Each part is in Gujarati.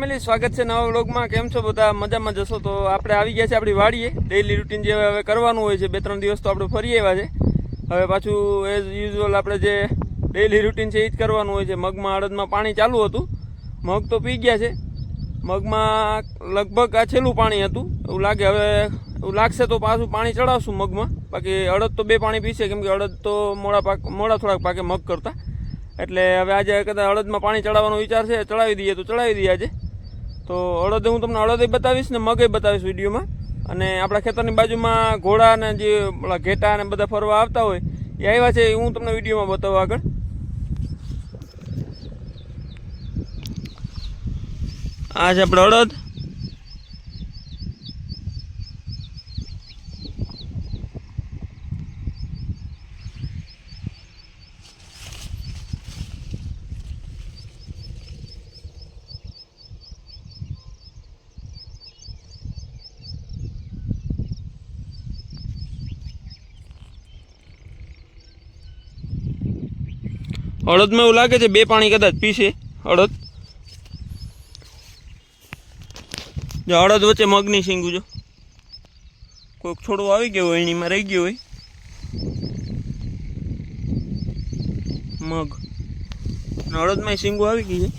ફેમિલી, સ્વાગત છે નવા વ્લોગમાં। કેમ છો બધા? મજામાં જશો તો આપણે આવી ગયા છે આપણી વાડીએ। ડેઈલી રૂટીન જે હવે કરવાનું હોય છે, 2-3 દિવસ તો આપણે ફરી આવ્યા છે। હવે પાછું એઝ યુઝ્યુઅલ આપણે જે ડેઈલી રૂટીન છે એ જ કરવાનું હોય છે। મગમાં અડદમાં પાણી ચાલુ હતું, મગ તો પી ગયા છે। મગમાં લગભગ આ છેલ્લું પાણી હતું એવું લાગે। હવે એવું લાગશે તો પાછું પાણી ચડાવશું મગમાં, બાકી અડદ તો 2 પાણી પીશે, કેમ કે અડદ તો મોડા થોડાક પાકે મગ કરતાં। એટલે હવે આજે કદાચ અડદમાં પાણી ચડાવવાનો વિચાર છે, ચડાવી દઈએ તો ચડાવી દઈએ આજે। તો અડદ હું તમને અડદ બતાવીશ ને મગ બતાવીશ વિડીયોમાં। અને આપણા ખેતરની બાજુમાં ઘોડા ને જે ઘેટા ને બધા ફરવા આવતા હોય એ આવ્યા છે, એ હું તમને વિડીયોમાં બતાવું આગળ। આ છે આપણે અડદ। અડદમાં એવું લાગે છે 2 પાણી કદાચ પીશે અડદ। જો અડદ વચ્ચે મગની શીંગું, જો કોઈક છોડવો આવી ગયો હોય એનીમાં રહી ગયો હોય મગ, અડદમાં શીંગું આવી ગઈ છે।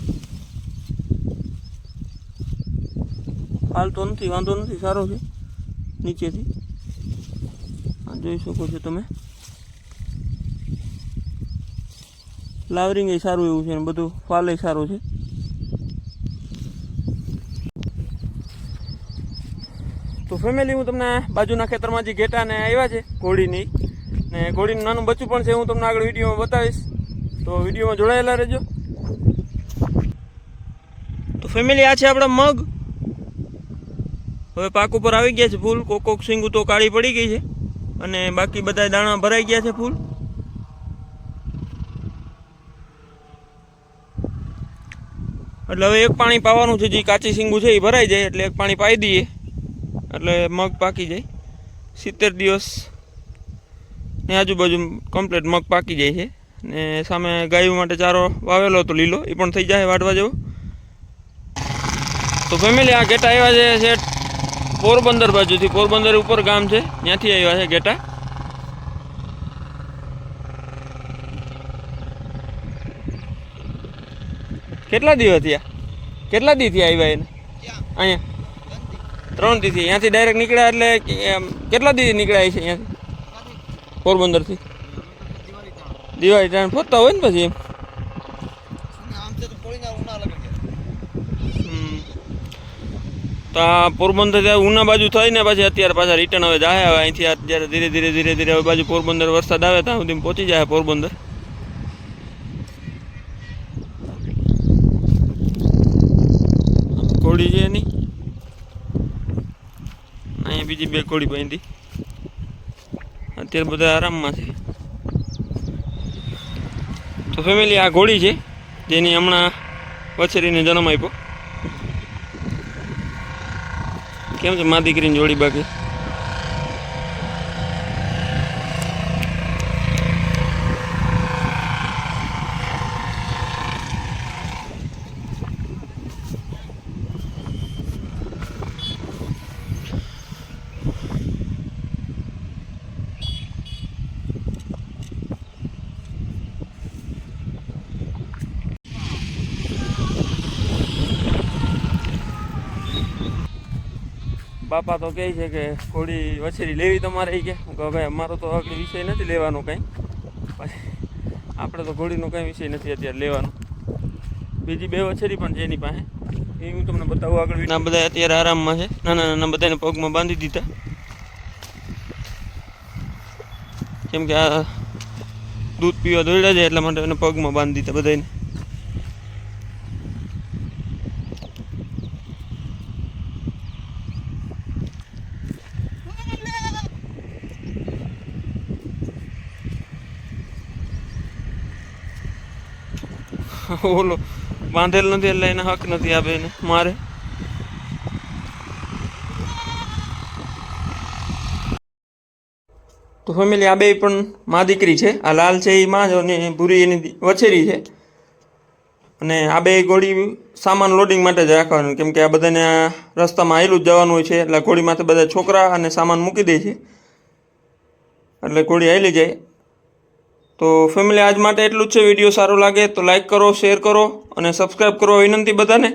હાલતો નથી, વાંધો નથી, સારો છે નીચેથી જોઈ શકો છો તમે। ફ્લાવરિંગ એ સારું એવું છે ને બધું ફાલ એ સારું છે। તો ફેમિલી, હું તમને બાજુના ખેતરમાં જે ઘેટા ને આવ્યા છે ઘોડીની, ને ઘોડીનું નાનું બચ્ચું પણ છે, હું તમને આગળ વિડીયોમાં બતાવીશ, તો વિડીયોમાં જોડાયેલા રહેજો। તો ફેમિલી, આ છે આપણા મગ। હવે પાક ઉપર આવી ગયા છે ફૂલ, કોક સિંગું તો કાળી પડી ગઈ છે અને બાકી બધા દાણા ભરાઈ ગયા છે ફૂલ। એટલે હવે એક પાણી પાવાનું છે, જે કાચી સિંગું છે એ ભરાઈ જાય એટલે એક પાણી પાઈ દઈએ એટલે મગ પાકી જાય। 70 દિવસ ને આજુબાજુ કમ્પ્લીટ મગ પાકી જાય છે। ને સામે ગાયો માટે ચારો વાવેલો હતો લીલો, એ પણ થઈ જાય વાટવા જેવો। તો ફેમિલી, આ ઘેટા આવ્યા છે પોરબંદર બાજુથી, પોરબંદર ઉપર ગામ છે ત્યાંથી આવ્યા છે ઘેટા। કેટલા દિવસ થયા? કેટલા દી થયા આવ્યા એને અહીંયા? 3 દી થી અહીંયાથી ડાયરેક્ટ નીકળ્યા, એટલે કેટલા દી નીકળ્યા છે અહીંયાથી પોરબંદરથી? દિવાળી ટાઈમ ફરતા હોય ને પછી એમ। તો આ પોરબંદર ઉના બાજુ થઈને પછી અત્યારે પાછા રિટર્ન હવે જાય। હવે અહીંથી અત્યારે ધીરે ધીરે હવે બાજુ પોરબંદર વરસાદ આવે ત્યાં સુધી પહોંચી જાય પોરબંદર। ઘોડી છે એની અહીંયા બીજી 2 ઘોડી બાંધી, અત્યારે બધા આરામમાં છે। તો ફેમિલી, આ ઘોડી છે જેની હમણાં વછેરીને જન્મ આપ્યો। કેમ છે મા દીકરીની જોડી બાકી? બાપા તો કહે છે કે ઘોડી વછેરી લેવી તમારે, કે ભાઈ અમારો તો આગળ વિષય નથી લેવાનો કંઈ, પછી આપણે તો ઘોડીનો કંઈ વિષય નથી અત્યારે લેવાનો। બીજી 2 વછેરી પણ છે એની પાસે, એ હું તમને બતાવું આગળ। ના બધા અત્યારે આરામમાં છે, નાના નાના બધાને પગમાં બાંધી દીધા, કેમ કે આ દૂધ પીવા દોડ્યા જાય એટલા માટે એને પગમાં બાંધી દીધા બધાને। ઓલો બાંધેલ નથી એટલે એને હક નથી આપે એને મારે। તો ફેમિલી, આ 2 પણ મા દીકરી છે। આ લાલ છે એ માં અને ભૂરી એની વછેરી છે। અને આ બે ઘોડી સામાન લોડિંગ માટે જ રાખવાની, કેમ કે આ બધાને રસ્તામાં હાયલું જ જવાનું હોય છે, એટલે ઘોડીમાંથી બધા છોકરા અને સામાન મૂકી દે છે, એટલે ઘોડી હાલી જાય. તો ફેમિલી આજ માટે એટલું જ છે. વિડીયો સારો લાગે તો લાઈક કરો, શેર કરો અને સબસ્ક્રાઈબ કરો વિનંતી બધાને.